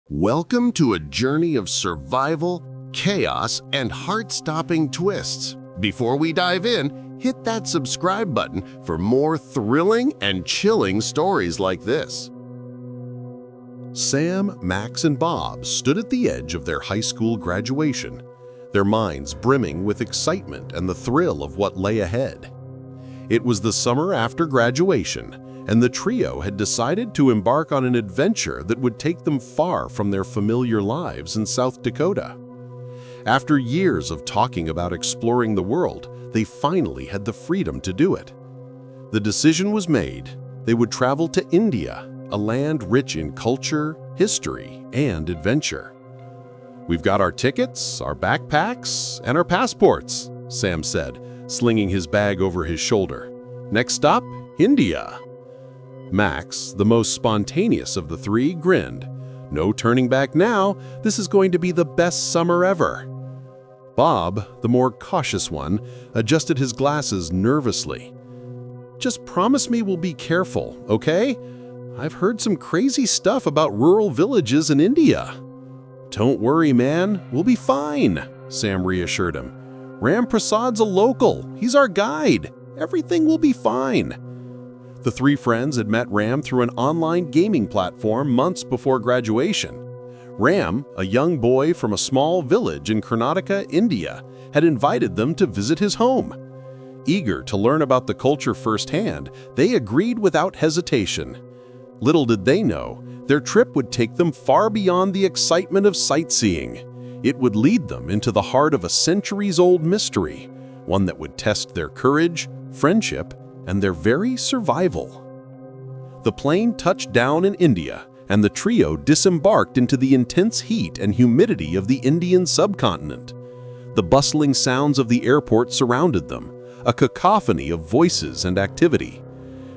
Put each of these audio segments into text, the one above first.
Welcome to a journey of survival, chaos, and heart-stopping twists. Before we dive in, hit that subscribe button for more thrilling and chilling stories like this. Sam, Max, and Bob stood at the edge of their high school graduation, their minds brimming with excitement and the thrill of what lay ahead. It was the summer after graduation, and the trio had decided to embark on an adventure that would take them far from their familiar lives in South Dakota. After years of talking about exploring the world, they finally had the freedom to do it. The decision was made. They would travel to India, a land rich in culture, history, and adventure. "We've got our tickets, our backpacks, and our passports," Sam said, slinging his bag over his shoulder. "Next stop, India." Max, the most spontaneous of the three, grinned. "No turning back now. This is going to be the best summer ever." Bob, the more cautious one, adjusted his glasses nervously. "Just promise me we'll be careful, okay? I've heard some crazy stuff about rural villages in India." "Don't worry, man. We'll be fine," Sam reassured him. "Ram Prasad's a local. He's our guide. Everything will be fine." The three friends had met Ram through an online gaming platform months before graduation. Ram, a young boy from a small village in Karnataka, India, had invited them to visit his home. Eager to learn about the culture firsthand, they agreed without hesitation. Little did they know, their trip would take them far beyond the excitement of sightseeing. It would lead them into the heart of a centuries-old mystery, one that would test their courage, friendship, and their very survival. The plane touched down in India, and the trio disembarked into the intense heat and humidity of the Indian subcontinent. The bustling sounds of the airport surrounded them, a cacophony of voices and activity.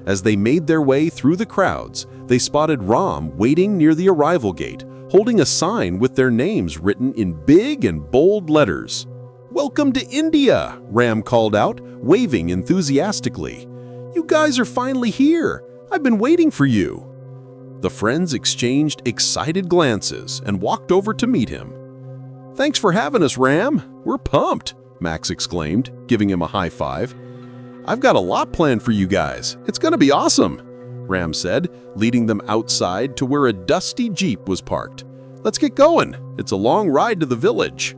As they made their way through the crowds, they spotted Ram waiting near the arrival gate, holding a sign with their names written in big and bold letters. "Welcome to India," Ram called out, waving enthusiastically. "You guys are finally here. I've been waiting for you." The friends exchanged excited glances and walked over to meet him. "Thanks for having us, Ram. We're pumped," Max exclaimed, giving him a high five. "I've got a lot planned for you guys. It's going to be awesome," Ram said, leading them outside to where a dusty Jeep was parked. "Let's get going. It's a long ride to the village."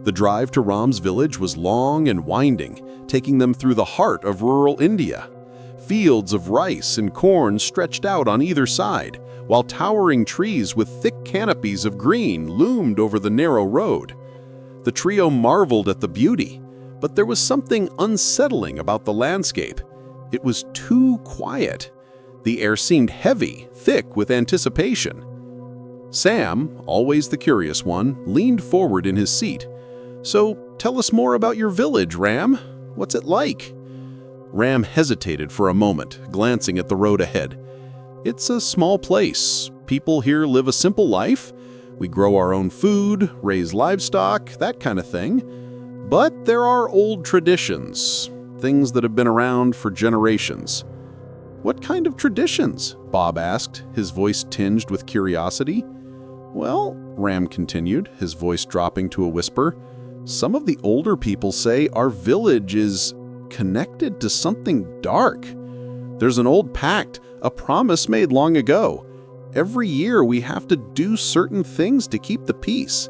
The drive to Ram's village was long and winding, taking them through the heart of rural India. Fields of rice and corn stretched out on either side, while towering trees with thick canopies of green loomed over the narrow road. The trio marveled at the beauty, but there was something unsettling about the landscape. It was too quiet. The air seemed heavy, thick with anticipation. Sam, always the curious one, leaned forward in his seat. "So, tell us more about your village, Ram. What's it like?" Ram hesitated for a moment, glancing at the road ahead. "It's a small place. People here live a simple life. We grow our own food, raise livestock, that kind of thing. But there are old traditions, things that have been around for generations." "What kind of traditions?" Bob asked, his voice tinged with curiosity. "Well," Ram continued, his voice dropping to a whisper, "some of the older people say our village is connected to something dark. There's an old pact, a promise made long ago. Every year we have to do certain things to keep the peace.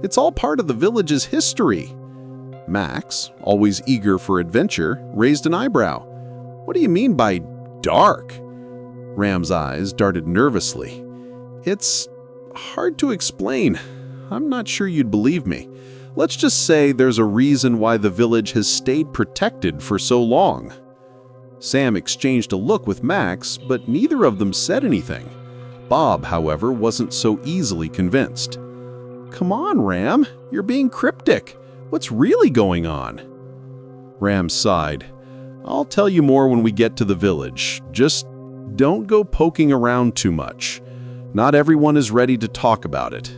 It's all part of the village's history." Max, always eager for adventure, raised an eyebrow. "What do you mean by dark?" Ram's eyes darted nervously. "It's hard to explain. I'm not sure you'd believe me. Let's just say there's a reason why the village has stayed protected for so long." Sam exchanged a look with Max, but neither of them said anything. Bob, however, wasn't so easily convinced. "Come on, Ram, you're being cryptic. What's really going on?" Ram sighed. "I'll tell you more when we get to the village. Just don't go poking around too much. Not everyone is ready to talk about it."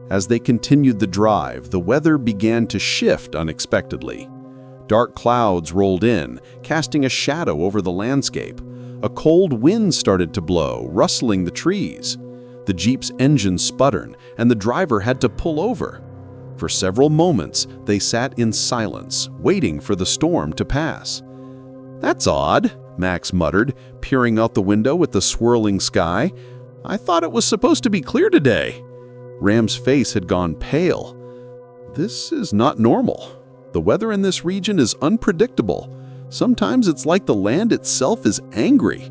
As they continued the drive, the weather began to shift unexpectedly. Dark clouds rolled in, casting a shadow over the landscape. A cold wind started to blow, rustling the trees. the Jeep's engine sputtered, and the driver had to pull over. For several moments, they sat in silence, waiting for the storm to pass. "That's odd," Max muttered, peering out the window at the swirling sky. "I thought it was supposed to be clear today." Ram's face had gone pale. "This is not normal. The weather in this region is unpredictable. Sometimes it's like the land itself is angry."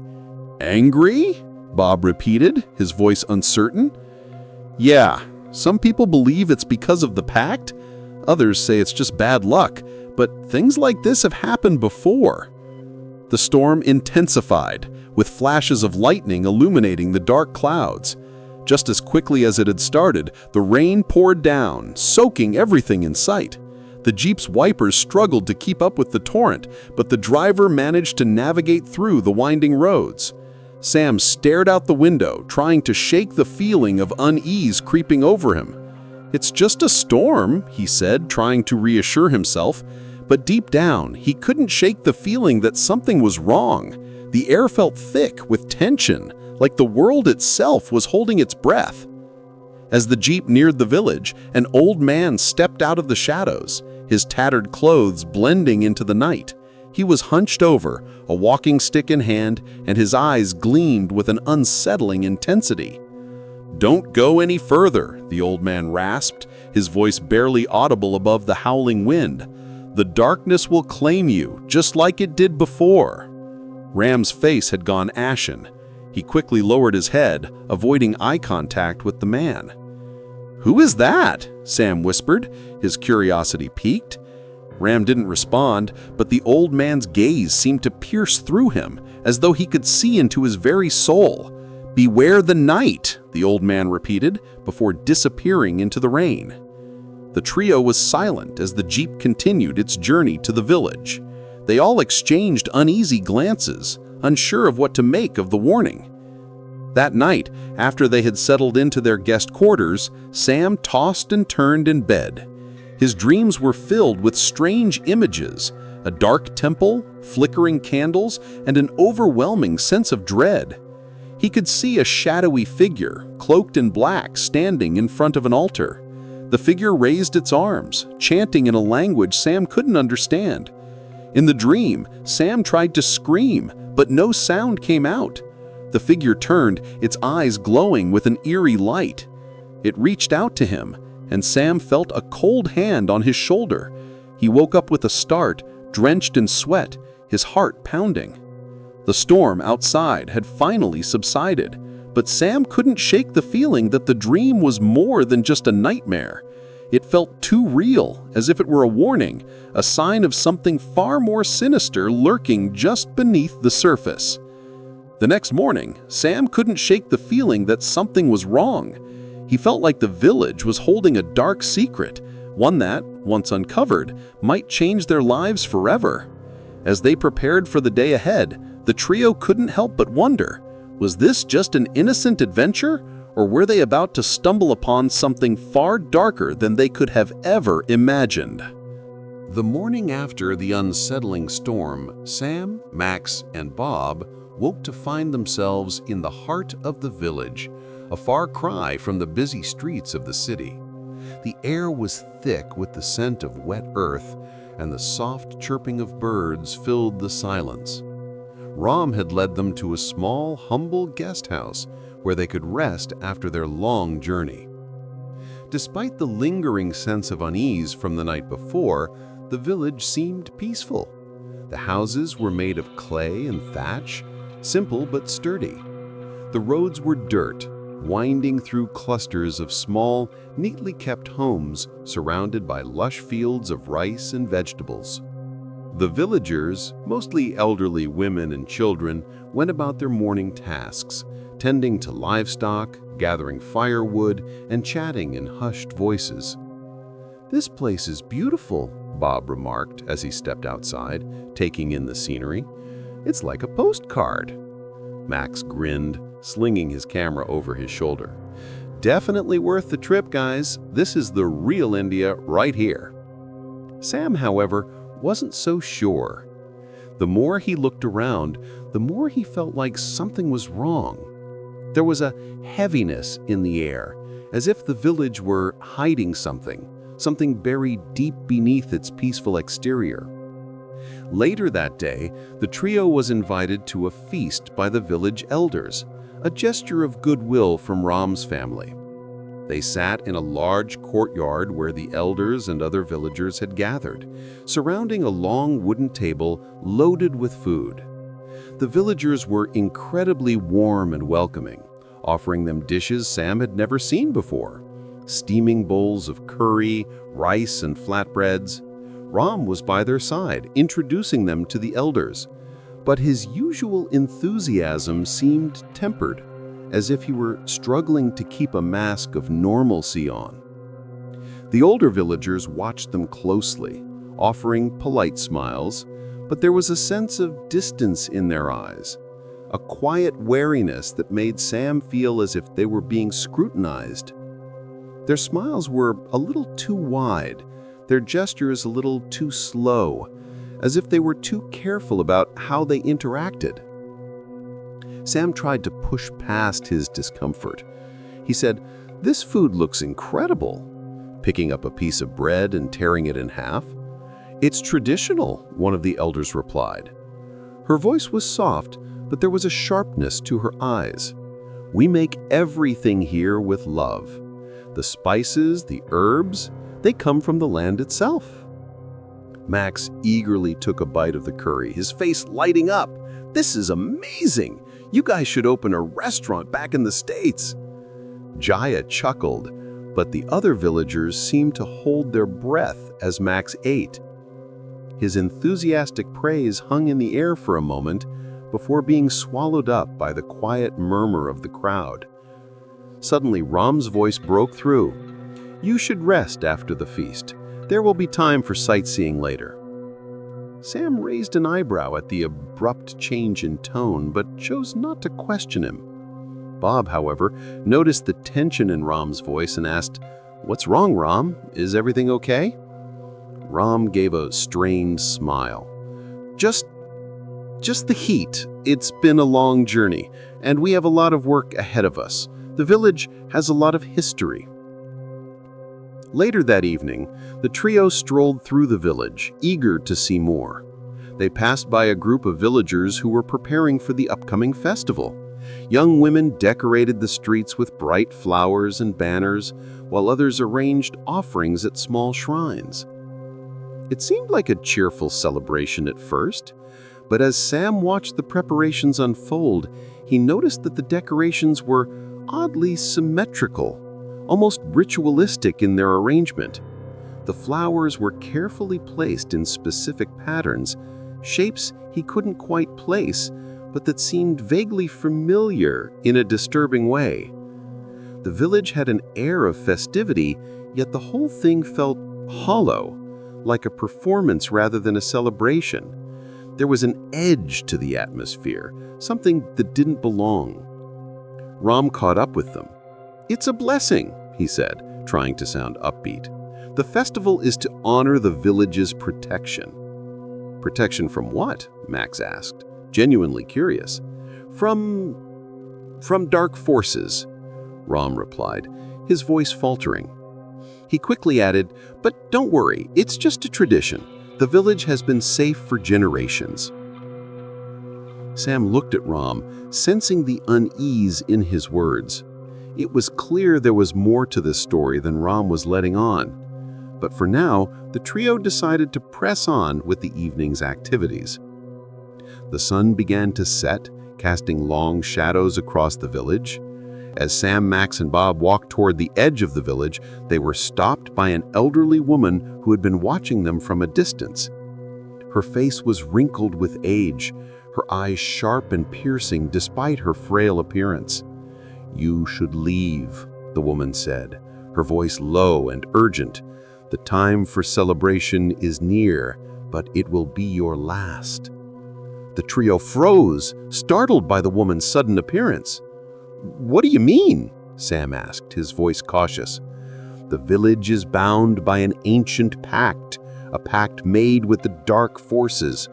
"Angry?" Bob repeated, his voice uncertain. "Yeah, some people believe it's because of the pact. Others say it's just bad luck, but things like this have happened before." The storm intensified, with flashes of lightning illuminating the dark clouds. Just as quickly as it had started, the rain poured down, soaking everything in sight. The Jeep's wipers struggled to keep up with the torrent, but the driver managed to navigate through the winding roads. Sam stared out the window, trying to shake the feeling of unease creeping over him. "It's just a storm," he said, trying to reassure himself. But deep down, he couldn't shake the feeling that something was wrong. The air felt thick with tension, like the world itself was holding its breath. As the Jeep neared the village, an old man stepped out of the shadows, his tattered clothes blending into the night. He was hunched over, a walking stick in hand, and his eyes gleamed with an unsettling intensity. "Don't go any further," the old man rasped, his voice barely audible above the howling wind. "The darkness will claim you, just like it did before." Ram's face had gone ashen. He quickly lowered his head, avoiding eye contact with the man. "Who is that?" Sam whispered, his curiosity piqued. Ram didn't respond, but the old man's gaze seemed to pierce through him, as though he could see into his very soul. "Beware the night," the old man repeated, before disappearing into the rain. The trio was silent as the Jeep continued its journey to the village. They all exchanged uneasy glances, unsure of what to make of the warning. That night, after they had settled into their guest quarters, Sam tossed and turned in bed. His dreams were filled with strange images, a dark temple, flickering candles, and an overwhelming sense of dread. He could see a shadowy figure, cloaked in black, standing in front of an altar. The figure raised its arms, chanting in a language Sam couldn't understand. In the dream, Sam tried to scream, but no sound came out. The figure turned, its eyes glowing with an eerie light. It reached out to him, and Sam felt a cold hand on his shoulder. He woke up with a start, drenched in sweat, his heart pounding. The storm outside had finally subsided, but Sam couldn't shake the feeling that the dream was more than just a nightmare. It felt too real, as if it were a warning, a sign of something far more sinister lurking just beneath the surface. The next morning, Sam couldn't shake the feeling that something was wrong. He felt like the village was holding a dark secret, one that, once uncovered, might change their lives forever. As they prepared for the day ahead, the trio couldn't help but wonder, was this just an innocent adventure, or were they about to stumble upon something far darker than they could have ever imagined? The morning after the unsettling storm, Sam, Max, and Bob woke to find themselves in the heart of the village, a far cry from the busy streets of the city. The air was thick with the scent of wet earth, and the soft chirping of birds filled the silence. Ram had led them to a small, humble guest house where they could rest after their long journey. Despite the lingering sense of unease from the night before, the village seemed peaceful. The houses were made of clay and thatch, simple but sturdy. The roads were dirt, winding through clusters of small, neatly kept homes surrounded by lush fields of rice and vegetables. The villagers, mostly elderly women and children, went about their morning tasks, tending to livestock, gathering firewood, and chatting in hushed voices. "This place is beautiful," Bob remarked as he stepped outside, taking in the scenery. "It's like a postcard." Max grinned, slinging his camera over his shoulder. "Definitely worth the trip, guys. This is the real India right here." Sam, however, wasn't so sure. The more he looked around, the more he felt like something was wrong. There was a heaviness in the air, as if the village were hiding something buried deep beneath its peaceful exterior. Later that day, the trio was invited to a feast by the village elders, a gesture of goodwill from Ram's family. They sat in a large courtyard where the elders and other villagers had gathered, surrounding a long wooden table loaded with food. The villagers were incredibly warm and welcoming, offering them dishes Sam had never seen before. Steaming bowls of curry, rice, and flatbreads. Ram was by their side, introducing them to the elders, but his usual enthusiasm seemed tempered, as if he were struggling to keep a mask of normalcy on. The older villagers watched them closely, offering polite smiles, but there was a sense of distance in their eyes, a quiet wariness that made Sam feel as if they were being scrutinized. Their smiles were a little too wide, their gestures a little too slow, as if they were too careful about how they interacted. Sam tried to push past his discomfort. He said, "This food looks incredible," picking up a piece of bread and tearing it in half. "It's traditional," one of the elders replied. Her voice was soft, but there was a sharpness to her eyes. "We make everything here with love. The spices, the herbs, they come from the land itself." Max eagerly took a bite of the curry, his face lighting up. "This is amazing! You guys should open a restaurant back in the States." Jaya chuckled, but the other villagers seemed to hold their breath as Max ate. His enthusiastic praise hung in the air for a moment before being swallowed up by the quiet murmur of the crowd. Suddenly, Ram's voice broke through. "You should rest after the feast. There will be time for sightseeing later." Sam raised an eyebrow at the abrupt change in tone, but chose not to question him. Bob, however, noticed the tension in Ram's voice and asked, "What's wrong, Ram? Is everything okay?" Ram gave a strained smile. Just the heat. It's been a long journey, and we have a lot of work ahead of us. The village has a lot of history." Later that evening, the trio strolled through the village, eager to see more. They passed by a group of villagers who were preparing for the upcoming festival. Young women decorated the streets with bright flowers and banners, while others arranged offerings at small shrines. It seemed like a cheerful celebration at first, but as Sam watched the preparations unfold, he noticed that the decorations were oddly symmetrical, almost ritualistic in their arrangement. The flowers were carefully placed in specific patterns, shapes he couldn't quite place, but that seemed vaguely familiar in a disturbing way. The village had an air of festivity, yet the whole thing felt hollow, like a performance rather than a celebration. There was an edge to the atmosphere, something that didn't belong. Ram caught up with them. "It's a blessing," he said, trying to sound upbeat. "The festival is to honor the village's protection." "Protection from what?" Max asked, genuinely curious. From dark forces," Ram replied, his voice faltering. He quickly added, "But don't worry, it's just a tradition. The village has been safe for generations." Sam looked at Ram, sensing the unease in his words. It was clear there was more to this story than Ram was letting on. But for now, the trio decided to press on with the evening's activities. The sun began to set, casting long shadows across the village. As Sam, Max, and Bob walked toward the edge of the village, they were stopped by an elderly woman who had been watching them from a distance. Her face was wrinkled with age, her eyes sharp and piercing despite her frail appearance. "You should leave," the woman said, her voice low and urgent. "The time for celebration is near, but it will be your last." The trio froze, startled by the woman's sudden appearance. "What do you mean?" Sam asked, his voice cautious. "The village is bound by an ancient pact, a pact made with the dark forces.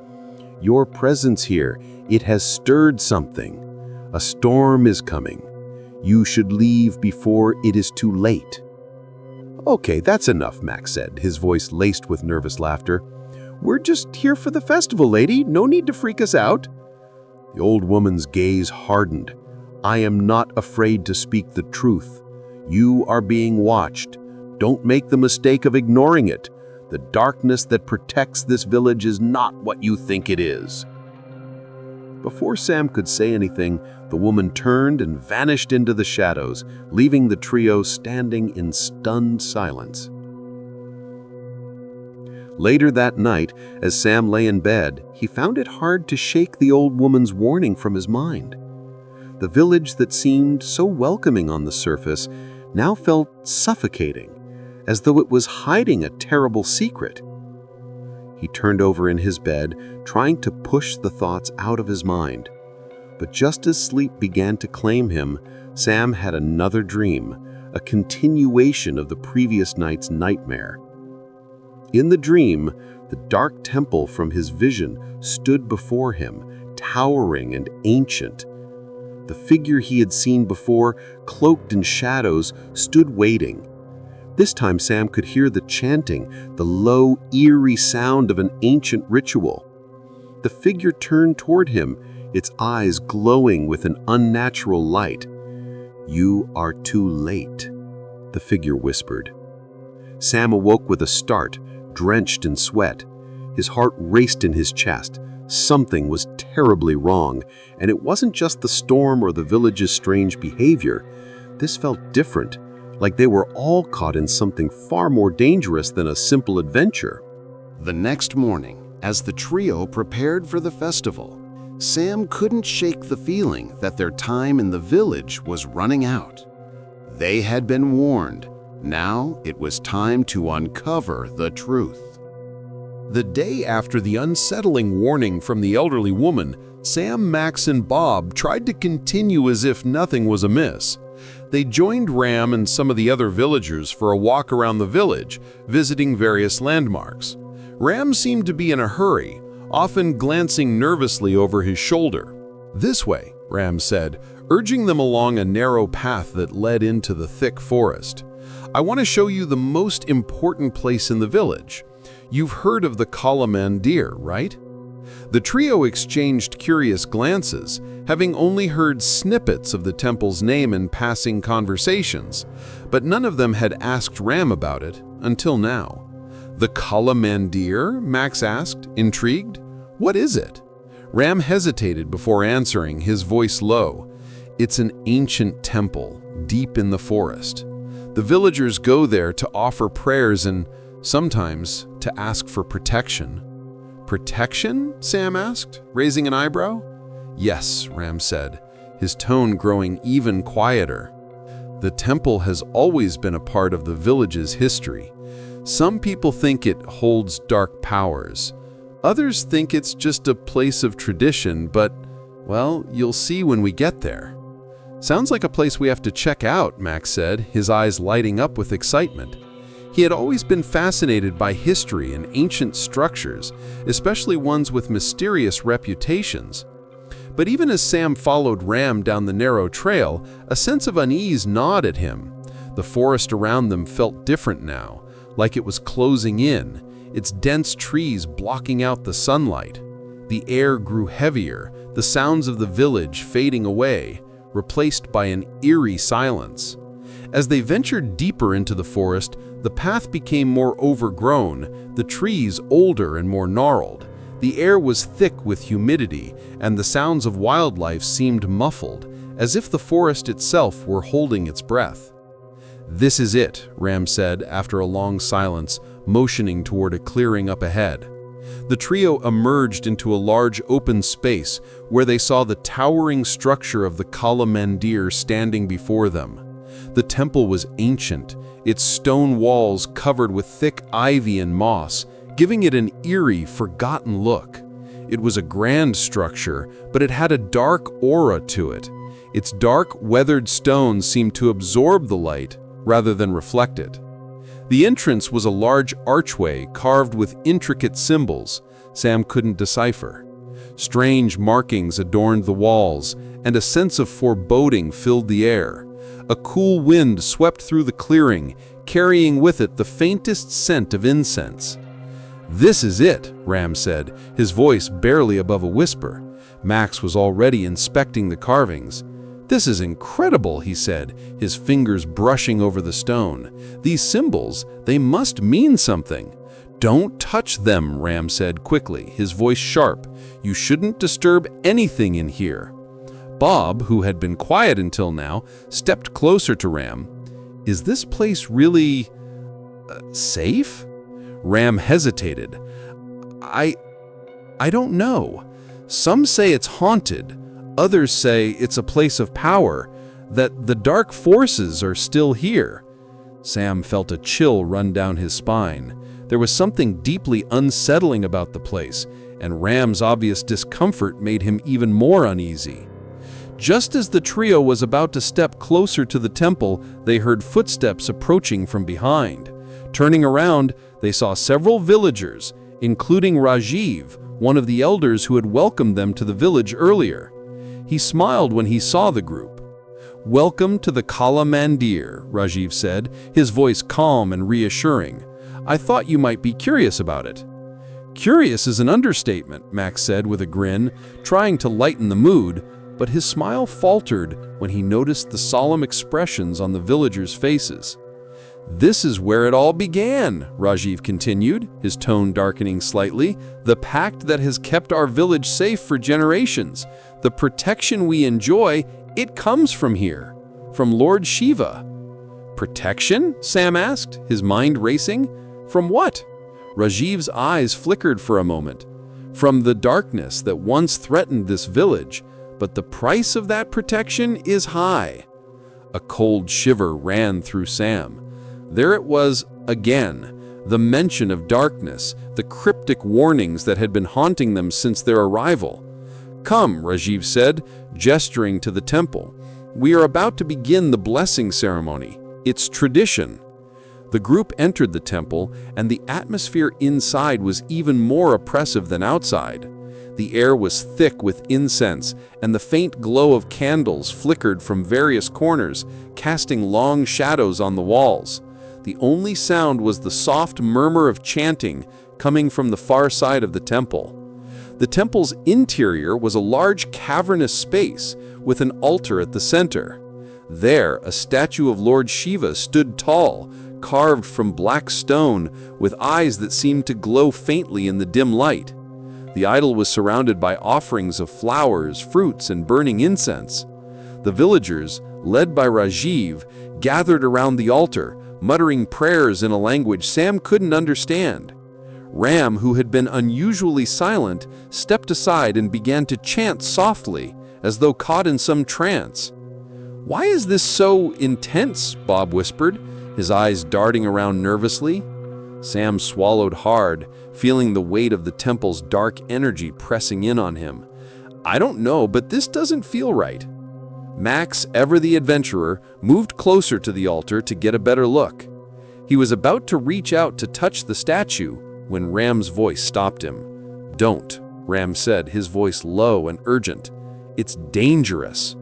Your presence here, it has stirred something. A storm is coming. You should leave before it is too late." "Okay, that's enough," Max said, his voice laced with nervous laughter. "We're just here for the festival, lady. No need to freak us out." The old woman's gaze hardened. "I am not afraid to speak the truth. You are being watched. Don't make the mistake of ignoring it. The darkness that protects this village is not what you think it is." Before Sam could say anything, the woman turned and vanished into the shadows, leaving the trio standing in stunned silence. Later that night, as Sam lay in bed, he found it hard to shake the old woman's warning from his mind. The village that seemed so welcoming on the surface now felt suffocating, as though it was hiding a terrible secret. He turned over in his bed, trying to push the thoughts out of his mind. But just as sleep began to claim him, Sam had another dream, a continuation of the previous night's nightmare. In the dream, the dark temple from his vision stood before him, towering and ancient. The figure he had seen before, cloaked in shadows, stood waiting. This time Sam could hear the chanting, the low, eerie sound of an ancient ritual. The figure turned toward him, its eyes glowing with an unnatural light. "You are too late," the figure whispered. Sam awoke with a start, drenched in sweat. His heart raced in his chest. Something was terribly wrong, and it wasn't just the storm or the village's strange behavior. This felt different, like they were all caught in something far more dangerous than a simple adventure. The next morning, as the trio prepared for the festival, Sam couldn't shake the feeling that their time in the village was running out. They had been warned. Now it was time to uncover the truth. The day after the unsettling warning from the elderly woman, Sam, Max, and Bob tried to continue as if nothing was amiss. They joined Ram and some of the other villagers for a walk around the village, visiting various landmarks. Ram seemed to be in a hurry, often glancing nervously over his shoulder. "This way," Ram said, urging them along a narrow path that led into the thick forest. "I want to show you the most important place in the village. You've heard of the Kala Mandir, right?" The trio exchanged curious glances, having only heard snippets of the temple's name in passing conversations, but none of them had asked Ram about it until now. "The Kala Mandir?" Max asked, intrigued. "What is it?" Ram hesitated before answering, his voice low. "It's an ancient temple, deep in the forest. The villagers go there to offer prayers and, sometimes, to ask for protection." "Protection?" Sam asked, raising an eyebrow. "Yes," Ram said, his tone growing even quieter. "The temple has always been a part of the village's history. Some people think it holds dark powers. Others think it's just a place of tradition, but, well, you'll see when we get there." "Sounds like a place we have to check out," Max said, his eyes lighting up with excitement. He had always been fascinated by history and ancient structures, especially ones with mysterious reputations. But even as Sam followed Ram down the narrow trail, a sense of unease gnawed at him. The forest around them felt different now, like it was closing in, its dense trees blocking out the sunlight. The air grew heavier, the sounds of the village fading away, replaced by an eerie silence. As they ventured deeper into the forest, the path became more overgrown, the trees older and more gnarled. The air was thick with humidity, and the sounds of wildlife seemed muffled, as if the forest itself were holding its breath. "This is it," Ram said after a long silence, motioning toward a clearing up ahead. The trio emerged into a large open space where they saw the towering structure of the Kala Mandir standing before them. The temple was ancient, its stone walls covered with thick ivy and moss, giving it an eerie, forgotten look. It was a grand structure, but it had a dark aura to it. Its dark, weathered stones seemed to absorb the light rather than reflect it. The entrance was a large archway carved with intricate symbols Sam couldn't decipher. Strange markings adorned the walls, and a sense of foreboding filled the air. A cool wind swept through the clearing, carrying with it the faintest scent of incense. "This is it," Ram said, his voice barely above a whisper. Max was already inspecting the carvings. "This is incredible," he said, his fingers brushing over the stone. "These symbols, they must mean something." "Don't touch them," Ram said quickly, his voice sharp. "You shouldn't disturb anything in here." Bob, who had been quiet until now, stepped closer to Ram. "Is this place really safe?" Ram hesitated. I don't know. Some say it's haunted. Others say it's a place of power, that the dark forces are still here." Sam felt a chill run down his spine. There was something deeply unsettling about the place, and Ram's obvious discomfort made him even more uneasy. Just as the trio was about to step closer to the temple, they heard footsteps approaching from behind. Turning around, they saw several villagers, including Rajiv, one of the elders who had welcomed them to the village earlier. He smiled when he saw the group. "Welcome to the Kala Mandir," Rajiv said, his voice calm and reassuring. "I thought you might be curious about it." "Curious is an understatement," Max said with a grin, trying to lighten the mood, but his smile faltered when he noticed the solemn expressions on the villagers' faces. "This is where it all began," Rajiv continued, his tone darkening slightly. "The pact that has kept our village safe for generations. The protection we enjoy, it comes from here, from Lord Shiva." "Protection?" Sam asked, his mind racing. "From what?" Rajiv's eyes flickered for a moment. "From the darkness that once threatened this village, but the price of that protection is high." A cold shiver ran through Sam. There it was again, the mention of darkness, the cryptic warnings that had been haunting them since their arrival. "Come," Rajiv said, gesturing to the temple. "We are about to begin the blessing ceremony. It's tradition." The group entered the temple, and the atmosphere inside was even more oppressive than outside. The air was thick with incense, and the faint glow of candles flickered from various corners, casting long shadows on the walls. The only sound was the soft murmur of chanting coming from the far side of the temple. The temple's interior was a large cavernous space with an altar at the center. There, a statue of Lord Shiva stood tall, carved from black stone, with eyes that seemed to glow faintly in the dim light. The idol was surrounded by offerings of flowers, fruits, and burning incense. The villagers, led by Rajiv, gathered around the altar, muttering prayers in a language Sam couldn't understand. Ram, who had been unusually silent, stepped aside and began to chant softly, as though caught in some trance. "Why is this so intense?" Bob whispered, his eyes darting around nervously. Sam swallowed hard, feeling the weight of the temple's dark energy pressing in on him. "I don't know, but this doesn't feel right." Max, ever the adventurer, moved closer to the altar to get a better look. He was about to reach out to touch the statue when Ram's voice stopped him. "Don't," Ram said, his voice low and urgent. "It's dangerous."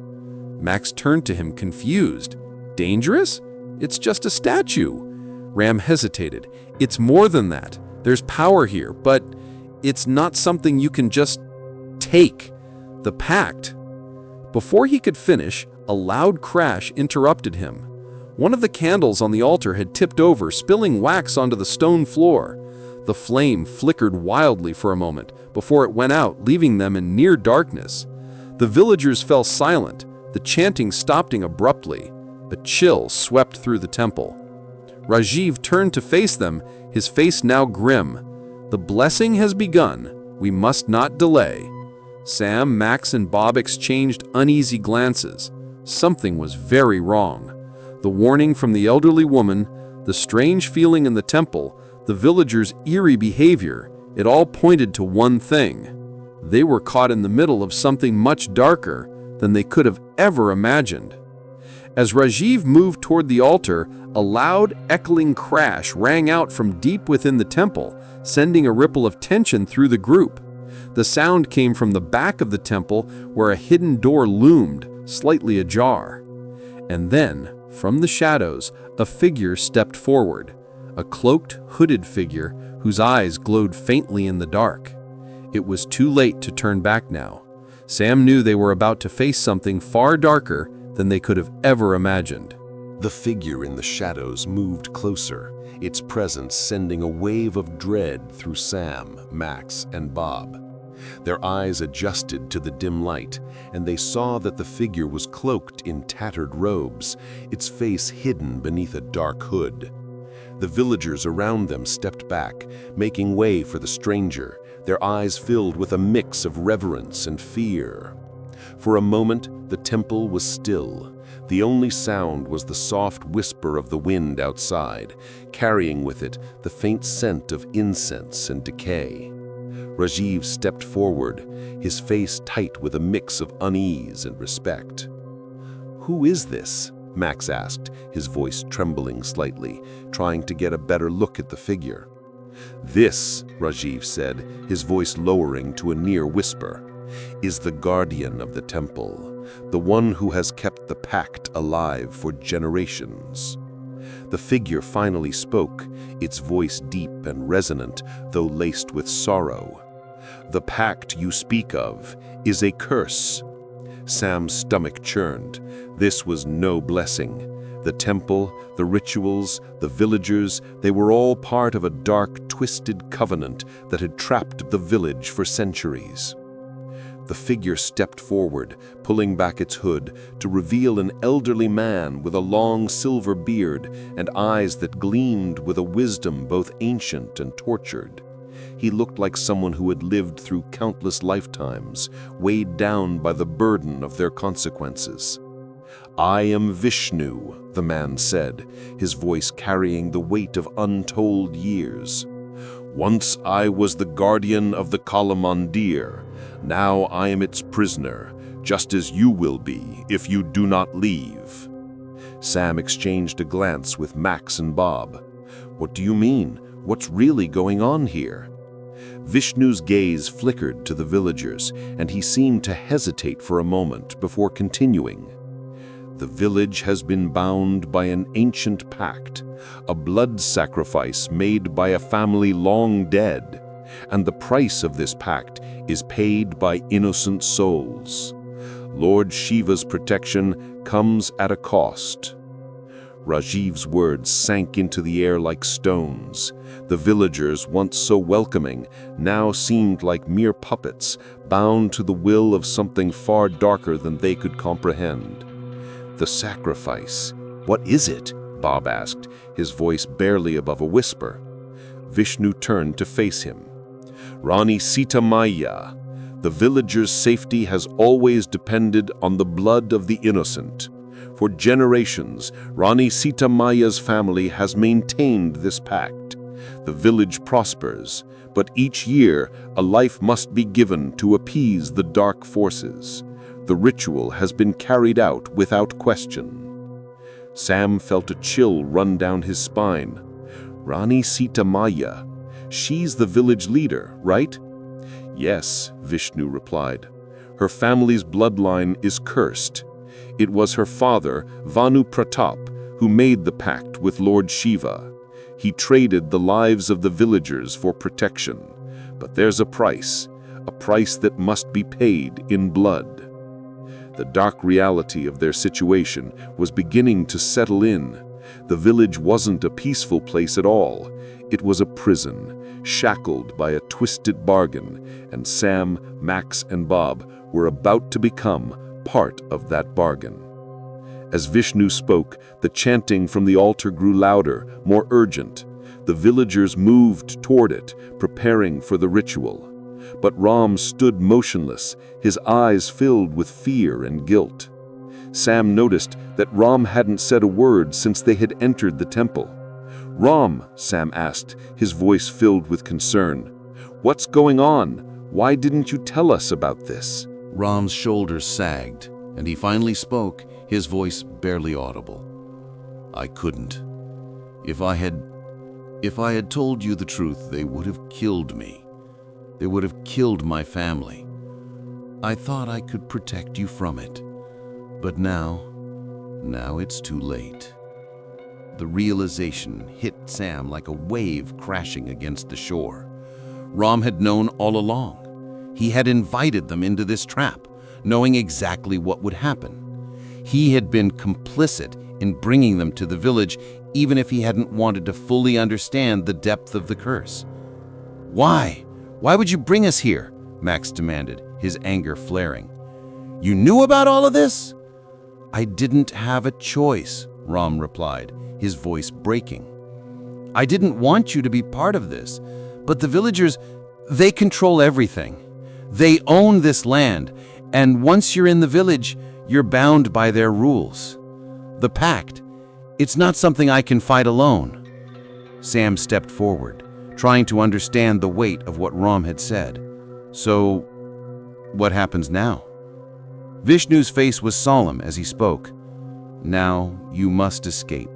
Max turned to him confused. "Dangerous? It's just a statue." Ram hesitated. "It's more than that. There's power here, but it's not something you can just take. The pact." Before he could finish, a loud crash interrupted him. One of the candles on the altar had tipped over, spilling wax onto the stone floor. The flame flickered wildly for a moment before it went out, leaving them in near darkness. The villagers fell silent, the chanting stopping abruptly. A chill swept through the temple. Rajiv turned to face them, his face now grim. "The blessing has begun. We must not delay." Sam, Max, and Bob exchanged uneasy glances. Something was very wrong. The warning from the elderly woman, the strange feeling in the temple, the villagers' eerie behavior, it all pointed to one thing. They were caught in the middle of something much darker than they could have ever imagined. As Rajiv moved toward the altar, a loud, echoing crash rang out from deep within the temple, sending a ripple of tension through the group. The sound came from the back of the temple, where a hidden door loomed, slightly ajar. And then, from the shadows, a figure stepped forward, a cloaked, hooded figure whose eyes glowed faintly in the dark. It was too late to turn back now. Sam knew they were about to face something far darker than they could have ever imagined. The figure in the shadows moved closer, its presence sending a wave of dread through Sam, Max, and Bob. Their eyes adjusted to the dim light, and they saw that the figure was cloaked in tattered robes, its face hidden beneath a dark hood. The villagers around them stepped back, making way for the stranger, their eyes filled with a mix of reverence and fear. For a moment, the temple was still. The only sound was the soft whisper of the wind outside, carrying with it the faint scent of incense and decay. Rajiv stepped forward, his face tight with a mix of unease and respect. "Who is this?" Max asked, his voice trembling slightly, trying to get a better look at the figure. "This," Rajiv said, his voice lowering to a near whisper, "is the guardian of the temple, the one who has kept the pact alive for generations." The figure finally spoke, its voice deep and resonant, though laced with sorrow. "The pact you speak of is a curse." Sam's stomach churned. This was no blessing. The temple, the rituals, the villagers, they were all part of a dark, twisted covenant that had trapped the village for centuries. The figure stepped forward, pulling back its hood, to reveal an elderly man with a long silver beard and eyes that gleamed with a wisdom both ancient and tortured. He looked like someone who had lived through countless lifetimes, weighed down by the burden of their consequences. "I am Vishnu," the man said, his voice carrying the weight of untold years. "Once I was the guardian of the Kala Mandir. Now I am its prisoner, just as you will be if you do not leave." Sam exchanged a glance with Max and Bob. "What do you mean? What's really going on here?" Vishnu's gaze flickered to the villagers, and he seemed to hesitate for a moment before continuing. "The village has been bound by an ancient pact, a blood sacrifice made by a family long dead, and the price of this pact is paid by innocent souls. Lord Shiva's protection comes at a cost." Rajiv's words sank into the air like stones. The villagers, once so welcoming, now seemed like mere puppets, bound to the will of something far darker than they could comprehend. "The sacrifice, what is it?" Bob asked, his voice barely above a whisper. Vishnu turned to face him. "Rani Sita Maya, the villagers' safety has always depended on the blood of the innocent. For generations, Rani Sita Maya's family has maintained this pact. The village prospers, but each year a life must be given to appease the dark forces. The ritual has been carried out without question." Sam felt a chill run down his spine. "Rani Sita Maya, she's the village leader, right?" "Yes," Vishnu replied. "Her family's bloodline is cursed. It was her father, Vanu Pratap, who made the pact with Lord Shiva. He traded the lives of the villagers for protection. But there's a price that must be paid in blood." The dark reality of their situation was beginning to settle in. The village wasn't a peaceful place at all. It was a prison, shackled by a twisted bargain, and Sam, Max, and Bob were about to become part of that bargain. As Vishnu spoke, the chanting from the altar grew louder, more urgent. The villagers moved toward it, preparing for the ritual. But Ram stood motionless, his eyes filled with fear and guilt. Sam noticed that Ram hadn't said a word since they had entered the temple. "Ram," Sam asked, his voice filled with concern, "what's going on? Why didn't you tell us about this?" Ram's shoulders sagged, and he finally spoke, his voice barely audible. "I couldn't. If I had told you the truth, they would have killed me. They would have killed my family. I thought I could protect you from it. But now Now it's too late. The realization hit Sam like a wave crashing against the shore. Ram had known all along. He had invited them into this trap, knowing exactly what would happen. He had been complicit in bringing them to the village, even if he hadn't wanted to fully understand the depth of the curse. Why? Why would you bring us here? Max demanded, his anger flaring. You knew about all of this? I didn't have a choice, Ram replied, his voice breaking. I didn't want you to be part of this, but the villagers, they control everything. They own this land, and once you're in the village, you're bound by their rules. The pact, it's not something I can fight alone. Sam stepped forward, trying to understand the weight of what Ram had said. So, what happens now? Vishnu's face was solemn as he spoke. Now you must escape.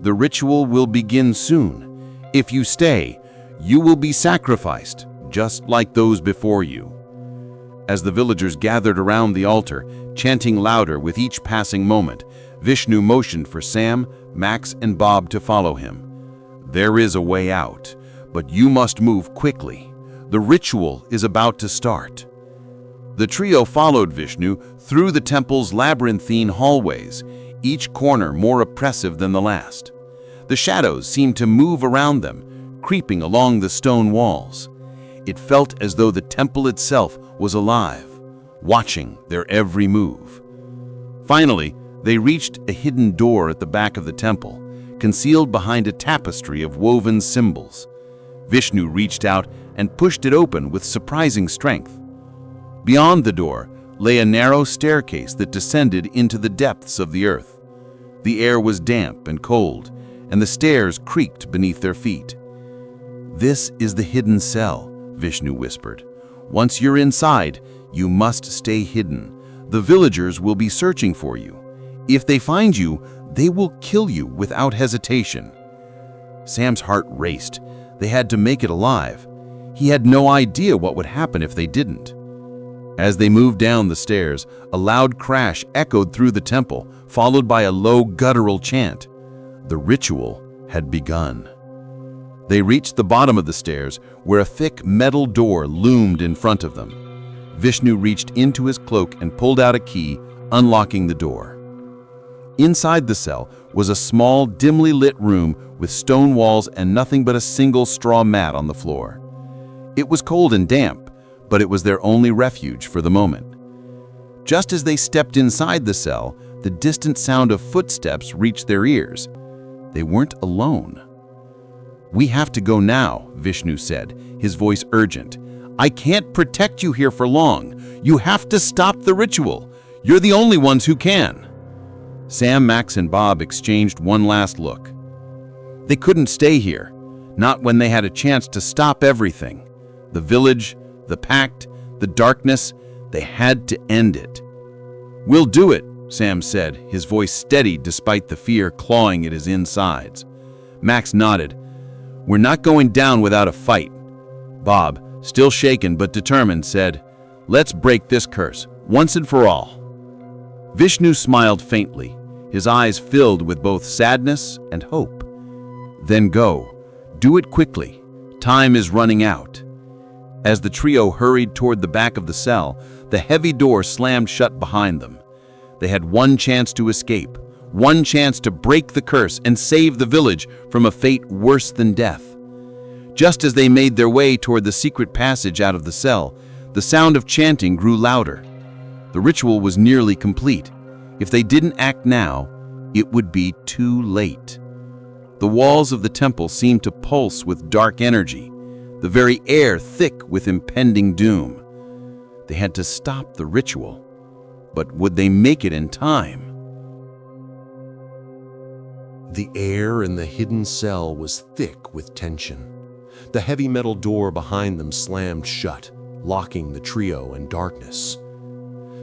The ritual will begin soon. If you stay, you will be sacrificed, just like those before you. As the villagers gathered around the altar, chanting louder with each passing moment, Vishnu motioned for Sam, Max, and Bob to follow him. There is a way out, but you must move quickly. The ritual is about to start. The trio followed Vishnu through the temple's labyrinthine hallways, each corner more oppressive than the last. The shadows seemed to move around them, creeping along the stone walls. It felt as though the temple itself was alive, watching their every move. Finally, they reached a hidden door at the back of the temple, concealed behind a tapestry of woven symbols. Vishnu reached out and pushed it open with surprising strength. Beyond the door lay a narrow staircase that descended into the depths of the earth. The air was damp and cold, and the stairs creaked beneath their feet. This is the hidden cell, Vishnu whispered. Once you're inside, you must stay hidden. The villagers will be searching for you. If they find you, they will kill you without hesitation. Sam's heart raced. They had to make it alive. He had no idea what would happen if they didn't. As they moved down the stairs, a loud crash echoed through the temple, followed by a low guttural chant. The ritual had begun. They reached the bottom of the stairs, where a thick metal door loomed in front of them. Vishnu reached into his cloak and pulled out a key, unlocking the door. Inside the cell was a small, dimly lit room with stone walls and nothing but a single straw mat on the floor. It was cold and damp, but it was their only refuge for the moment. Just as they stepped inside the cell, the distant sound of footsteps reached their ears. They weren't alone. We have to go now, Vishnu said, his voice urgent. I can't protect you here for long. You have to stop the ritual. You're the only ones who can. Sam, Max, and Bob exchanged one last look. They couldn't stay here, not when they had a chance to stop everything. The village, the pact, the darkness, they had to end it. We'll do it, Sam said, his voice steady despite the fear clawing at his insides. Max nodded. We're not going down without a fight. Bob, still shaken but determined, said, Let's break this curse, once and for all. Vishnu smiled faintly, his eyes filled with both sadness and hope. Then go. Do it quickly. Time is running out. As the trio hurried toward the back of the cell, the heavy door slammed shut behind them. They had one chance to escape, one chance to break the curse and save the village from a fate worse than death. Just as they made their way toward the secret passage out of the cell, the sound of chanting grew louder. The ritual was nearly complete. If they didn't act now, it would be too late. The walls of the temple seemed to pulse with dark energy, the very air thick with impending doom. They had to stop the ritual, but would they make it in time? The air in the hidden cell was thick with tension. The heavy metal door behind them slammed shut, locking the trio in darkness.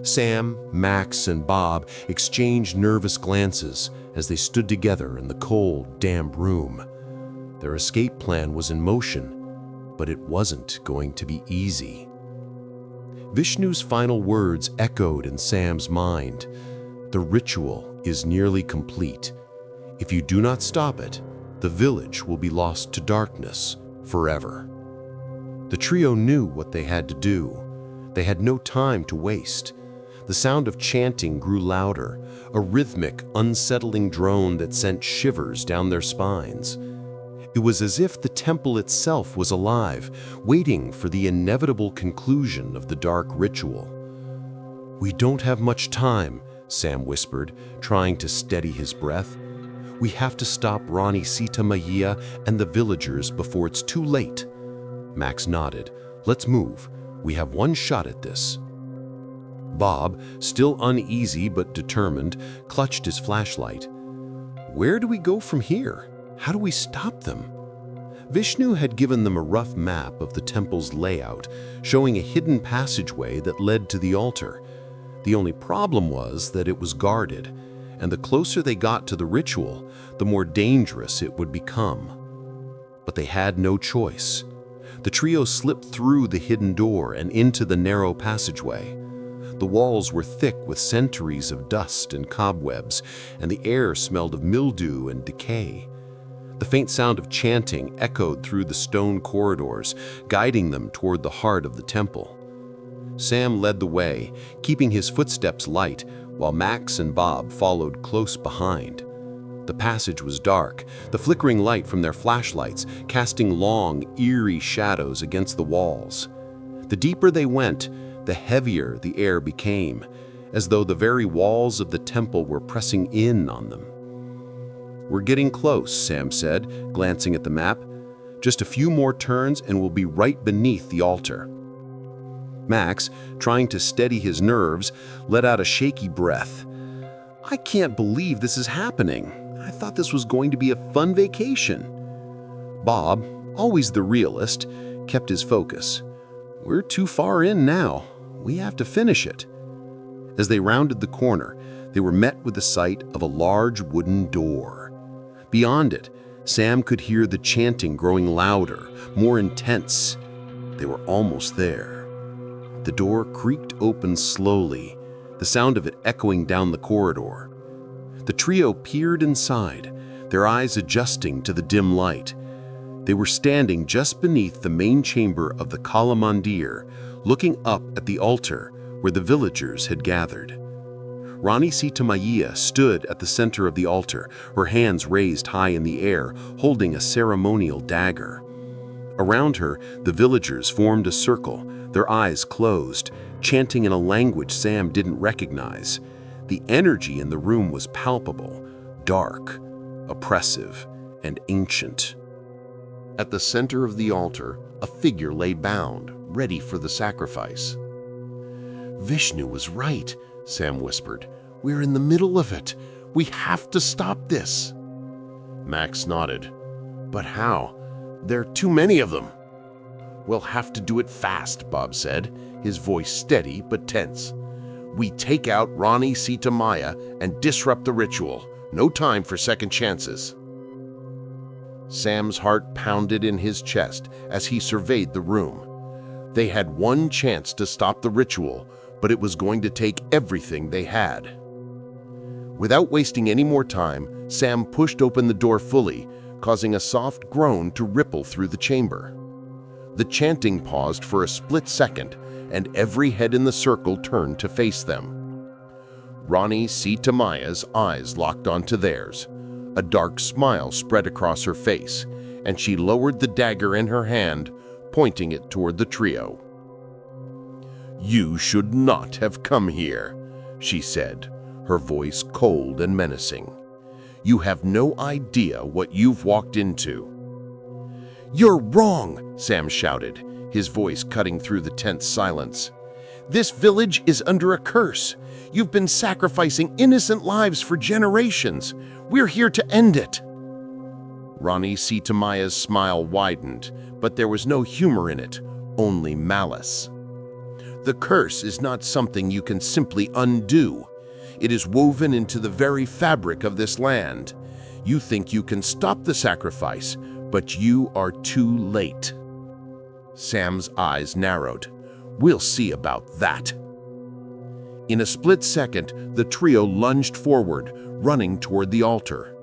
Sam, Max, and Bob exchanged nervous glances as they stood together in the cold, damp room. Their escape plan was in motion, but it wasn't going to be easy. Vishnu's final words echoed in Sam's mind. The ritual is nearly complete. If you do not stop it, the village will be lost to darkness forever." The trio knew what they had to do. They had no time to waste. The sound of chanting grew louder, a rhythmic, unsettling drone that sent shivers down their spines. It was as if the temple itself was alive, waiting for the inevitable conclusion of the dark ritual. "We don't have much time," Sam whispered, trying to steady his breath. "We have to stop Rani Sita Maya and the villagers before it's too late." Max nodded. "Let's move. We have one shot at this." Bob, still uneasy but determined, clutched his flashlight. "Where do we go from here? How do we stop them?" Vishnu had given them a rough map of the temple's layout, showing a hidden passageway that led to the altar. The only problem was that it was guarded, and the closer they got to the ritual, the more dangerous it would become. But they had no choice. The trio slipped through the hidden door and into the narrow passageway. The walls were thick with centuries of dust and cobwebs, and the air smelled of mildew and decay. The faint sound of chanting echoed through the stone corridors, guiding them toward the heart of the temple. Sam led the way, keeping his footsteps light, while Max and Bob followed close behind. The passage was dark, the flickering light from their flashlights casting long, eerie shadows against the walls. The deeper they went, the heavier the air became, as though the very walls of the temple were pressing in on them. "We're getting close," Sam said, glancing at the map. "Just a few more turns and we'll be right beneath the altar." Max, trying to steady his nerves, let out a shaky breath. "I can't believe this is happening. I thought this was going to be a fun vacation." Bob, always the realist, kept his focus. "We're too far in now. We have to finish it." As they rounded the corner, they were met with the sight of a large wooden door. Beyond it, Sam could hear the chanting growing louder, more intense. They were almost there. The door creaked open slowly, the sound of it echoing down the corridor. The trio peered inside, their eyes adjusting to the dim light. They were standing just beneath the main chamber of the Kala Mandir, looking up at the altar where the villagers had gathered. Rani Sita Maya stood at the center of the altar, her hands raised high in the air, holding a ceremonial dagger. Around her, the villagers formed a circle, their eyes closed, chanting in a language Sam didn't recognize. The energy in the room was palpable, dark, oppressive, and ancient. At the center of the altar, a figure lay bound, ready for the sacrifice. "Vishnu was right," Sam whispered. "We're in the middle of it. We have to stop this." Max nodded. "But how? There are too many of them." "We'll have to do it fast," Bob said, his voice steady but tense. "We take out Rani Sita Maya and disrupt the ritual. No time for second chances." Sam's heart pounded in his chest as he surveyed the room. They had one chance to stop the ritual, but it was going to take everything they had. Without wasting any more time, Sam pushed open the door fully, causing a soft groan to ripple through the chamber. The chanting paused for a split second, and every head in the circle turned to face them. Rani Sita Maya's eyes locked onto theirs. A dark smile spread across her face, and she lowered the dagger in her hand, pointing it toward the trio. "You should not have come here," she said, her voice cold and menacing. "You have no idea what you've walked into." "You're wrong," Sam shouted, his voice cutting through the tense silence. "This village is under a curse. You've been sacrificing innocent lives for generations. We're here to end it." Rani Sita Maya's smile widened, but there was no humor in it, only malice. "The curse is not something you can simply undo. It is woven into the very fabric of this land. You think you can stop the sacrifice, but you are too late." Sam's eyes narrowed. "We'll see about that." In a split second, the trio lunged forward, running toward the altar.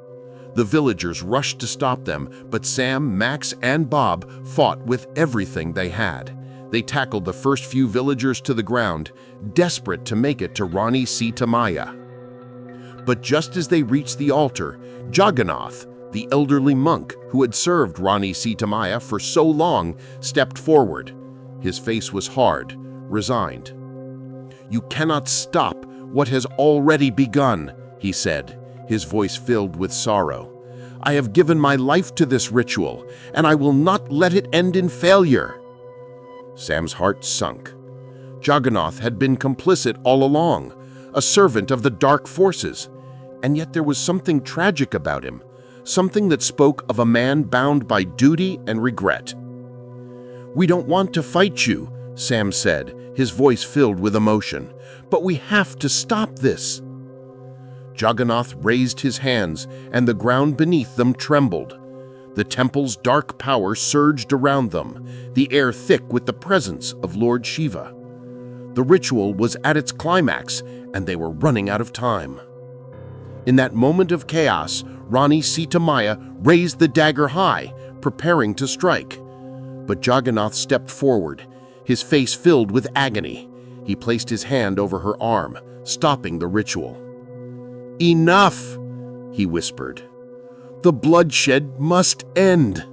The villagers rushed to stop them, but Sam, Max, and Bob fought with everything they had. They tackled the first few villagers to the ground, desperate to make it to Rani Sita Maya. But just as they reached the altar, Jagannath, the elderly monk who had served Rani Sita Maya for so long, stepped forward. His face was hard, resigned. "You cannot stop what has already begun," he said, his voice filled with sorrow. "I have given my life to this ritual, and I will not let it end in failure." Sam's heart sunk. Jagannath had been complicit all along, a servant of the dark forces, and yet there was something tragic about him, something that spoke of a man bound by duty and regret. "We don't want to fight you," Sam said, his voice filled with emotion, "but we have to stop this." Jagannath raised his hands, and the ground beneath them trembled. The temple's dark power surged around them, the air thick with the presence of Lord Shiva. The ritual was at its climax, and they were running out of time. In that moment of chaos, Rani Sita Maya raised the dagger high, preparing to strike. But Jagannath stepped forward, his face filled with agony. He placed his hand over her arm, stopping the ritual. "Enough," he whispered. "The bloodshed must end."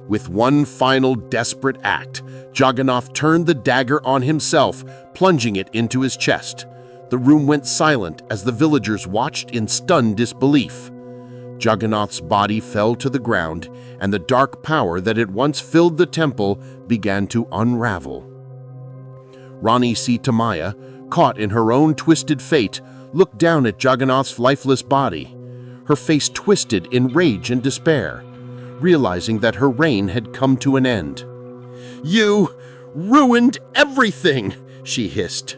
With one final desperate act, Jagannath turned the dagger on himself, plunging it into his chest. The room went silent as the villagers watched in stunned disbelief. Jagannath's body fell to the ground, and the dark power that had once filled the temple began to unravel. Rani Sita Maya, caught in her own twisted fate, looked down at Jagannath's lifeless body. Her face twisted in rage and despair, realizing that her reign had come to an end. "You ruined everything," she hissed.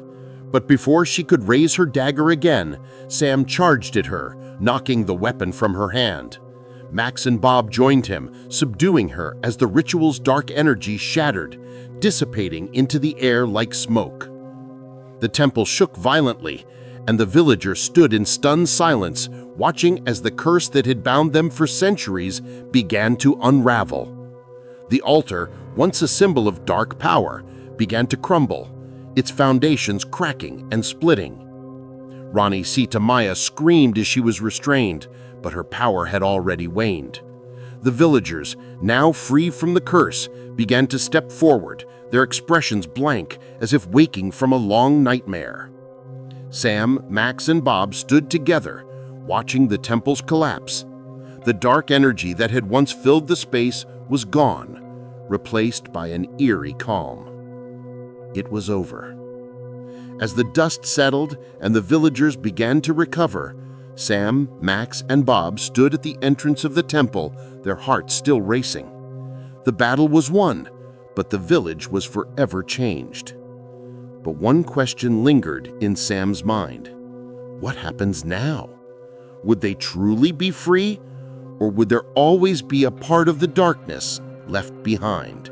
But before she could raise her dagger again, Sam charged at her, knocking the weapon from her hand. Max and Bob joined him, subduing her as the ritual's dark energy shattered, dissipating into the air like smoke. The temple shook violently, and the villagers stood in stunned silence, watching as the curse that had bound them for centuries began to unravel. The altar, once a symbol of dark power, began to crumble, its foundations cracking and splitting. Rani Sita Maya screamed as she was restrained, but her power had already waned. The villagers, now free from the curse, began to step forward, their expressions blank as if waking from a long nightmare. Sam, Max, and Bob stood together, watching the temple's collapse. The dark energy that had once filled the space was gone, replaced by an eerie calm. It was over. As the dust settled and the villagers began to recover, Sam, Max, and Bob stood at the entrance of the temple, their hearts still racing. The battle was won, but the village was forever changed. But one question lingered in Sam's mind. What happens now? Would they truly be free, or would there always be a part of the darkness left behind?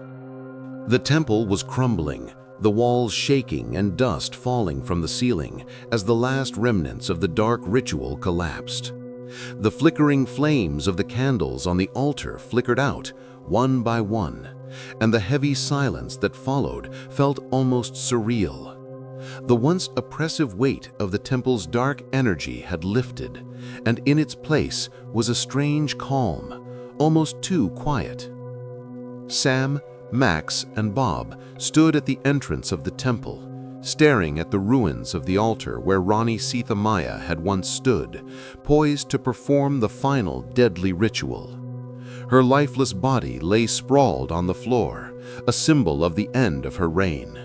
The temple was crumbling, the walls shaking and dust falling from the ceiling as the last remnants of the dark ritual collapsed. The flickering flames of the candles on the altar flickered out, one by one, and the heavy silence that followed felt almost surreal. The once oppressive weight of the temple's dark energy had lifted, and in its place was a strange calm, almost too quiet. Sam, Max, and Bob stood at the entrance of the temple, staring at the ruins of the altar where Rani Sita Maya had once stood, poised to perform the final deadly ritual. Her lifeless body lay sprawled on the floor, a symbol of the end of her reign.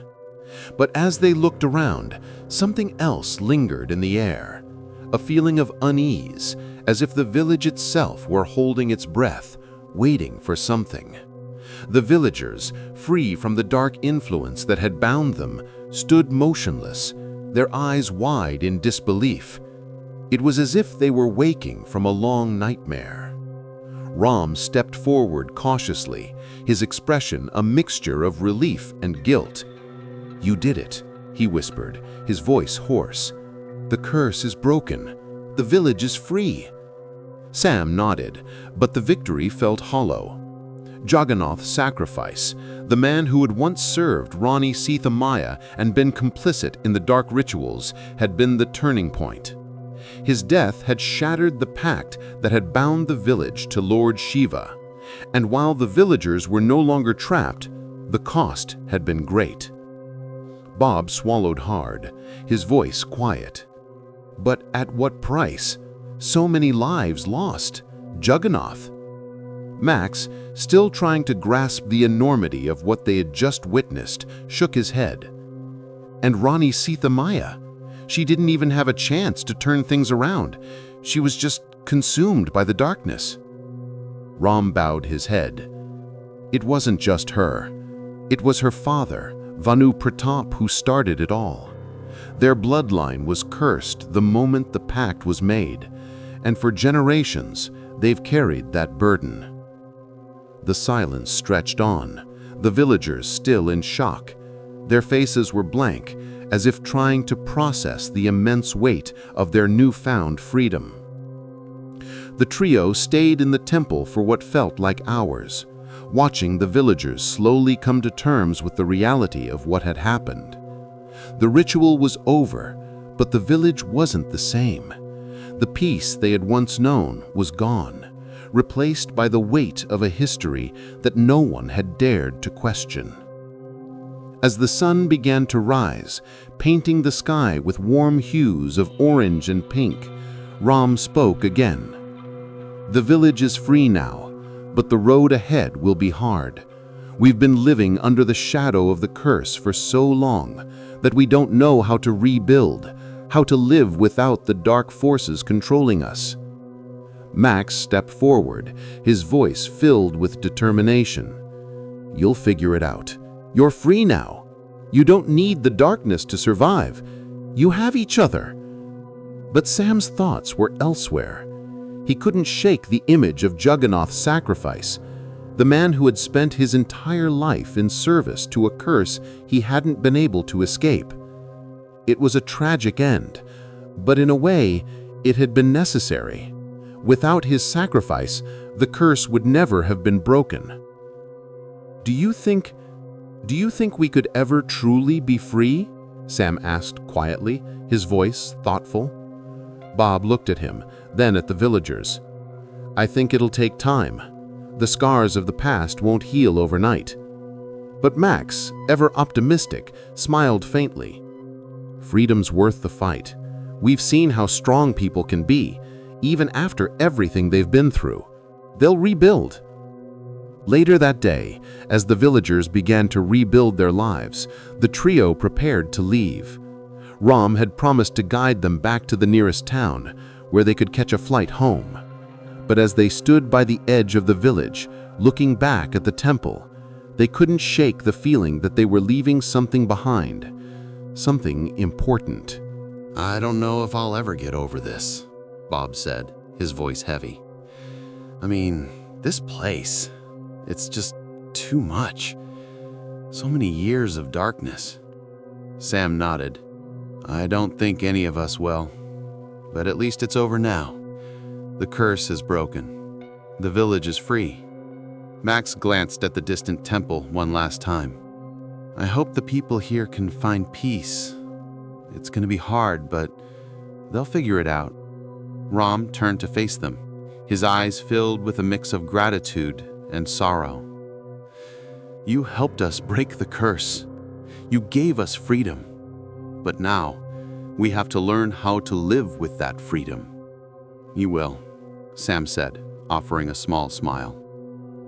But as they looked around, something else lingered in the air, a feeling of unease, as if the village itself were holding its breath, waiting for something. The villagers, free from the dark influence that had bound them, stood motionless, their eyes wide in disbelief. It was as if they were waking from a long nightmare. Ram stepped forward cautiously, his expression a mixture of relief and guilt. "You did it," he whispered, his voice hoarse. "The curse is broken. The village is free." Sam nodded, but the victory felt hollow. Jagannath's sacrifice, the man who had once served Rani Sita Maya and been complicit in the dark rituals, had been the turning point. His death had shattered the pact that had bound the village to Lord Shiva, and while the villagers were no longer trapped, the cost had been great. Bob swallowed hard, his voice quiet. But at what price? So many lives lost. Jagannath. Max, still trying to grasp the enormity of what they had just witnessed, shook his head. And Rani Sita Maya? She didn't even have a chance to turn things around. She was just consumed by the darkness. Ram bowed his head. It wasn't just her. It was her father, Vanu Pratap, who started it all. Their bloodline was cursed the moment the pact was made, and for generations they've carried that burden. The silence stretched on, the villagers still in shock. Their faces were blank, as if trying to process the immense weight of their newfound freedom. The trio stayed in the temple for what felt like hours, watching the villagers slowly come to terms with the reality of what had happened. The ritual was over, but the village wasn't the same. The peace they had once known was gone, replaced by the weight of a history that no one had dared to question. As the sun began to rise, painting the sky with warm hues of orange and pink, Ram spoke again. "The village is free now, but the road ahead will be hard. We've been living under the shadow of the curse for so long that we don't know how to rebuild, how to live without the dark forces controlling us." Max stepped forward, his voice filled with determination. "You'll figure it out. You're free now. You don't need the darkness to survive. You have each other." But Sam's thoughts were elsewhere. He couldn't shake the image of Jagannath's sacrifice, the man who had spent his entire life in service to a curse he hadn't been able to escape. It was a tragic end, but in a way, it had been necessary. Without his sacrifice, the curse would never have been broken. Do you think we could ever truly be free?" Sam asked quietly, his voice thoughtful. Bob looked at him, then at the villagers. "I think it'll take time. The scars of the past won't heal overnight." But Max, ever optimistic, smiled faintly. "Freedom's worth the fight. We've seen how strong people can be, even after everything they've been through. They'll rebuild." Later that day, as the villagers began to rebuild their lives, the trio prepared to leave. Ram had promised to guide them back to the nearest town, where they could catch a flight home. But as they stood by the edge of the village, looking back at the temple, they couldn't shake the feeling that they were leaving something behind, something important. "I don't know if I'll ever get over this," Bob said, his voice heavy. "I mean, this place, it's just too much. So many years of darkness." Sam nodded. "I don't think any of us will, but at least it's over now. The curse is broken. The village is free." Max glanced at the distant temple one last time. "I hope the people here can find peace. It's going to be hard, but they'll figure it out." Ram turned to face them, his eyes filled with a mix of gratitude and sorrow. "You helped us break the curse. You gave us freedom. But now, we have to learn how to live with that freedom." "You will," Sam said, offering a small smile.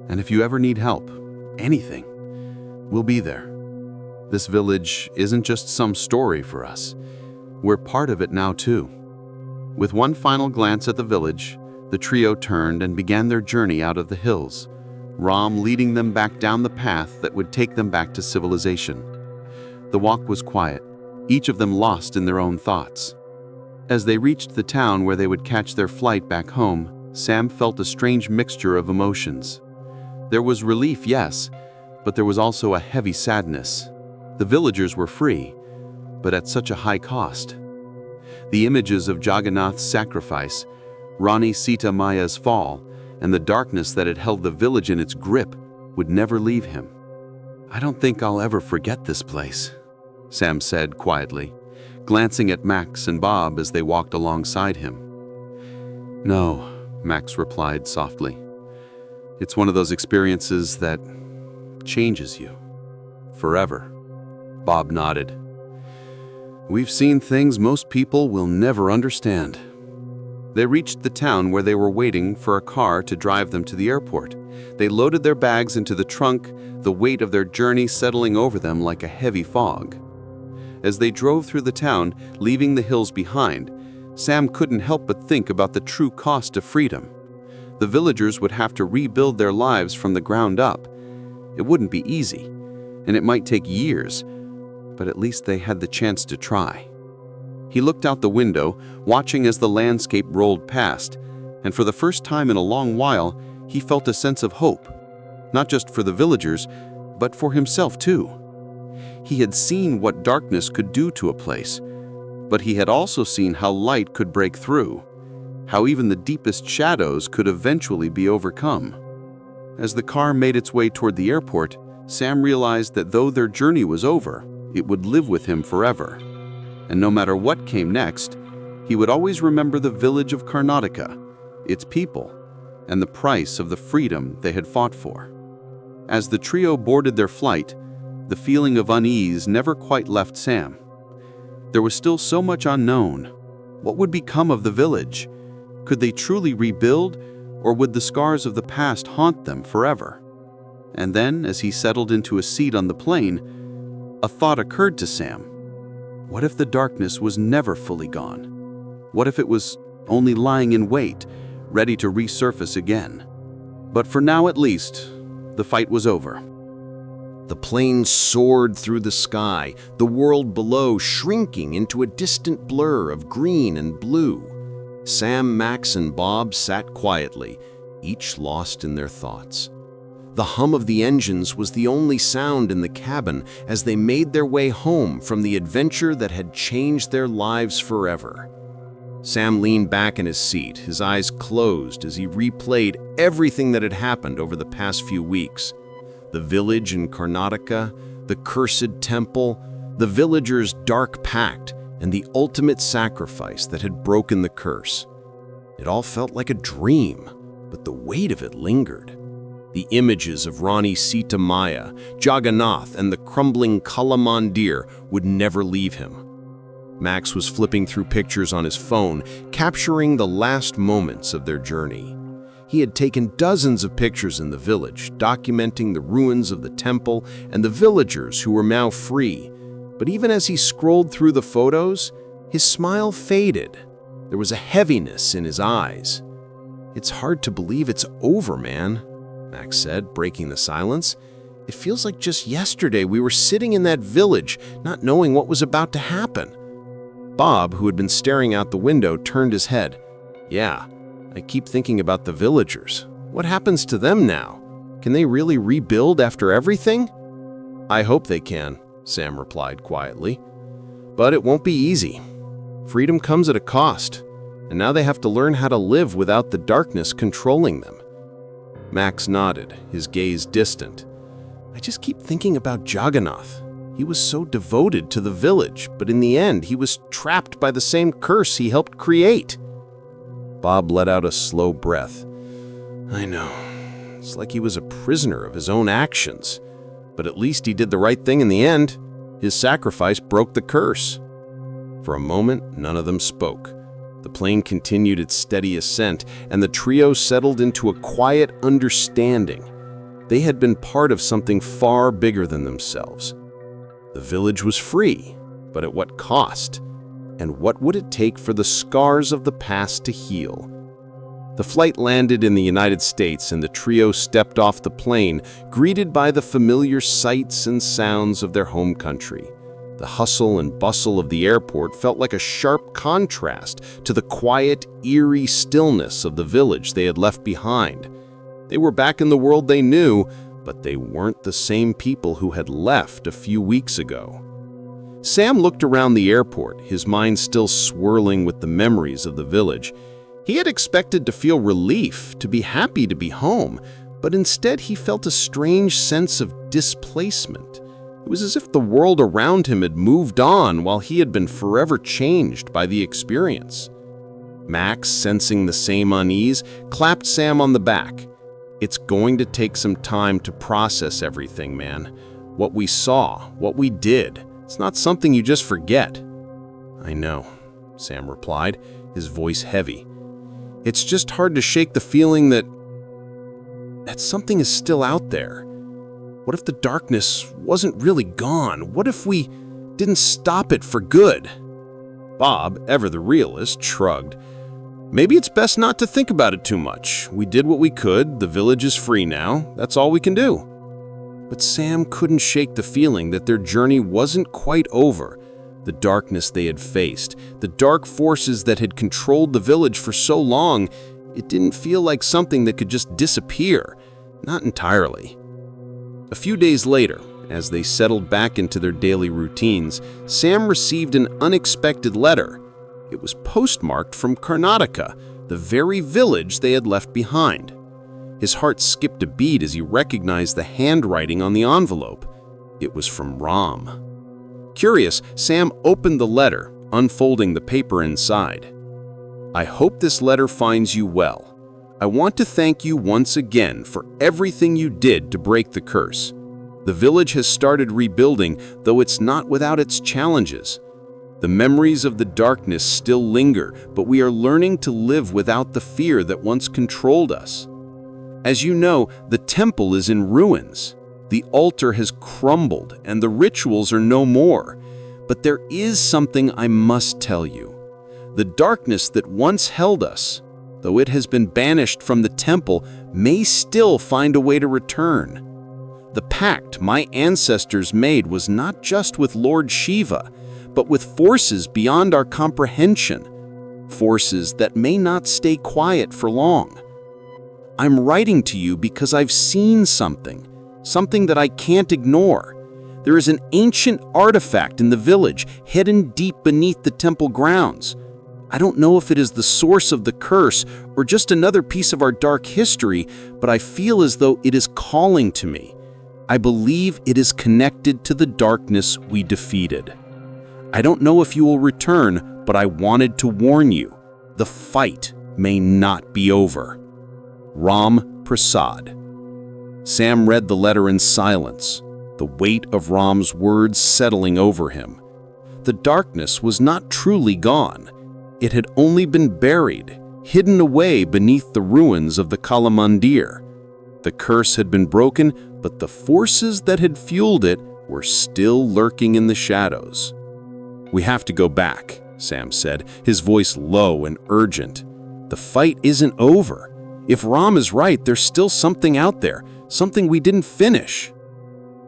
"And if you ever need help, anything, we'll be there. This village isn't just some story for us. We're part of it now too." With one final glance at the village, the trio turned and began their journey out of the hills, Ram leading them back down the path that would take them back to civilization. The walk was quiet, each of them lost in their own thoughts. As they reached the town where they would catch their flight back home, Sam felt a strange mixture of emotions. There was relief, yes, but there was also a heavy sadness. The villagers were free, but at such a high cost. The images of Jagannath's sacrifice, Rani Sita Maya's fall, and the darkness that had held the village in its grip would never leave him. "I don't think I'll ever forget this place," Sam said quietly, glancing at Max and Bob as they walked alongside him. "No," Max replied softly. "It's one of those experiences that changes you. Forever." Bob nodded. "We've seen things most people will never understand." They reached the town where they were waiting for a car to drive them to the airport. They loaded their bags into the trunk, the weight of their journey settling over them like a heavy fog. As they drove through the town, leaving the hills behind, Sam couldn't help but think about the true cost of freedom. The villagers would have to rebuild their lives from the ground up. It wouldn't be easy, and it might take years, but at least they had the chance to try. He looked out the window, watching as the landscape rolled past, and for the first time in a long while, he felt a sense of hope, not just for the villagers, but for himself too. He had seen what darkness could do to a place, but he had also seen how light could break through, how even the deepest shadows could eventually be overcome. As the car made its way toward the airport, Sam realized that though their journey was over, it would live with him forever. And no matter what came next, he would always remember the village of Karnataka, its people, and the price of the freedom they had fought for. As the trio boarded their flight, the feeling of unease never quite left Sam. There was still so much unknown. What would become of the village? Could they truly rebuild, or would the scars of the past haunt them forever? And then, as he settled into a seat on the plane, a thought occurred to Sam. What if the darkness was never fully gone? What if it was only lying in wait, ready to resurface again? But for now at least, the fight was over. The plane soared through the sky, the world below shrinking into a distant blur of green and blue. Sam, Max, and Bob sat quietly, each lost in their thoughts. The hum of the engines was the only sound in the cabin as they made their way home from the adventure that had changed their lives forever. Sam leaned back in his seat, his eyes closed as he replayed everything that had happened over the past few weeks. The village in Karnataka, the cursed temple, the villagers' dark pact, and the ultimate sacrifice that had broken the curse. It all felt like a dream, but the weight of it lingered. The images of Rani Sita Maya, Jagannath, and the crumbling Kala Mandir would never leave him. Max was flipping through pictures on his phone, capturing the last moments of their journey. He had taken dozens of pictures in the village, documenting the ruins of the temple and the villagers who were now free. But even as he scrolled through the photos, his smile faded. There was a heaviness in his eyes. "It's hard to believe it's over, man," Max said, breaking the silence. "It feels like just yesterday we were sitting in that village, not knowing what was about to happen." Bob, who had been staring out the window, turned his head. "Yeah, I keep thinking about the villagers. What happens to them now? Can they really rebuild after everything?" "I hope they can," Sam replied quietly. "But it won't be easy. Freedom comes at a cost, and now they have to learn how to live without the darkness controlling them." Max nodded, his gaze distant. "I just keep thinking about Jagannath. He was so devoted to the village, but in the end, he was trapped by the same curse he helped create." Bob let out a slow breath. "I know. It's like he was a prisoner of his own actions. But at least he did the right thing in the end. His sacrifice broke the curse." For a moment, none of them spoke. The plane continued its steady ascent, and the trio settled into a quiet understanding. They had been part of something far bigger than themselves. The village was free, but at what cost? And what would it take for the scars of the past to heal? The flight landed in the United States, and the trio stepped off the plane, greeted by the familiar sights and sounds of their home country. The hustle and bustle of the airport felt like a sharp contrast to the quiet, eerie stillness of the village they had left behind. They were back in the world they knew, but they weren't the same people who had left a few weeks ago. Sam looked around the airport, his mind still swirling with the memories of the village. He had expected to feel relief, to be happy to be home, but instead he felt a strange sense of displacement. It was as if the world around him had moved on while he had been forever changed by the experience. Max, sensing the same unease, clapped Sam on the back. "It's going to take some time to process everything, man. What we saw, what we did, it's not something you just forget." "I know," Sam replied, his voice heavy. "It's just hard to shake the feeling that something is still out there. What if the darkness wasn't really gone? What if we didn't stop it for good?" Bob, ever the realist, shrugged. "Maybe it's best not to think about it too much. We did what we could, the village is free now, that's all we can do." But Sam couldn't shake the feeling that their journey wasn't quite over. The darkness they had faced, the dark forces that had controlled the village for so long, it didn't feel like something that could just disappear. Not entirely. A few days later, as they settled back into their daily routines, Sam received an unexpected letter. It was postmarked from Karnataka, the very village they had left behind. His heart skipped a beat as he recognized the handwriting on the envelope. It was from Ram. Curious, Sam opened the letter, unfolding the paper inside. "I hope this letter finds you well. I want to thank you once again for everything you did to break the curse. The village has started rebuilding, though it's not without its challenges. The memories of the darkness still linger, but we are learning to live without the fear that once controlled us. As you know, the temple is in ruins. The altar has crumbled and the rituals are no more. But there is something I must tell you. The darkness that once held us, though it has been banished from the temple, may still find a way to return. The pact my ancestors made was not just with Lord Shiva, but with forces beyond our comprehension, forces that may not stay quiet for long. I'm writing to you because I've seen something that I can't ignore. There is an ancient artifact in the village, hidden deep beneath the temple grounds. I don't know if it is the source of the curse or just another piece of our dark history, but I feel as though it is calling to me. I believe it is connected to the darkness we defeated. I don't know if you will return, but I wanted to warn you. The fight may not be over. Ram Prasad." Sam read the letter in silence, the weight of Ram's words settling over him. The darkness was not truly gone. It had only been buried, hidden away beneath the ruins of the Kala Mandir. The curse had been broken, but the forces that had fueled it were still lurking in the shadows. "We have to go back," Sam said, his voice low and urgent. "The fight isn't over. If Ram is right, there's still something out there, something we didn't finish."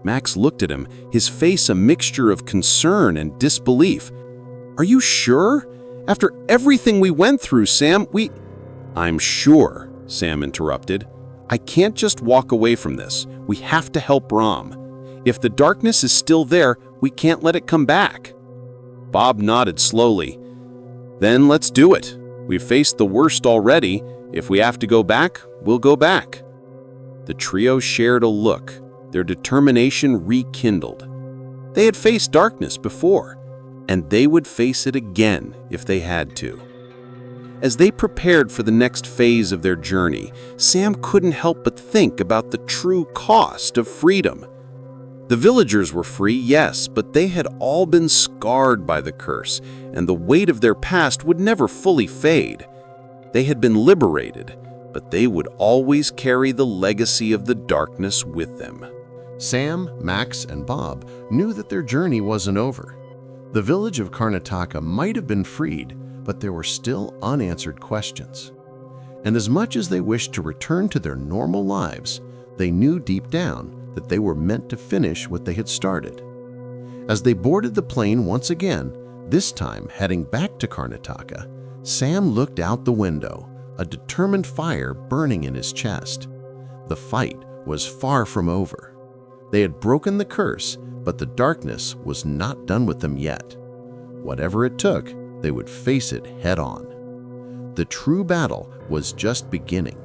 Max looked at him, his face a mixture of concern and disbelief. "Are you sure? After everything we went through, Sam, "I'm sure," Sam interrupted. "I can't just walk away from this. We have to help Ram. If the darkness is still there, we can't let it come back." Bob nodded slowly. "Then let's do it. We've faced the worst already. If we have to go back, we'll go back." The trio shared a look, their determination rekindled. They had faced darkness before, and they would face it again if they had to. As they prepared for the next phase of their journey, Sam couldn't help but think about the true cost of freedom. The villagers were free, yes, but they had all been scarred by the curse, and the weight of their past would never fully fade. They had been liberated, but they would always carry the legacy of the darkness with them. Sam, Max, and Bob knew that their journey wasn't over. The village of Karnataka might have been freed, but there were still unanswered questions. And as much as they wished to return to their normal lives, they knew deep down that they were meant to finish what they had started. As they boarded the plane once again, this time heading back to Karnataka, Sam looked out the window, a determined fire burning in his chest. The fight was far from over. They had broken the curse, But the darkness was not done with them yet. Whatever it took, they would face it head on. The true battle was just beginning.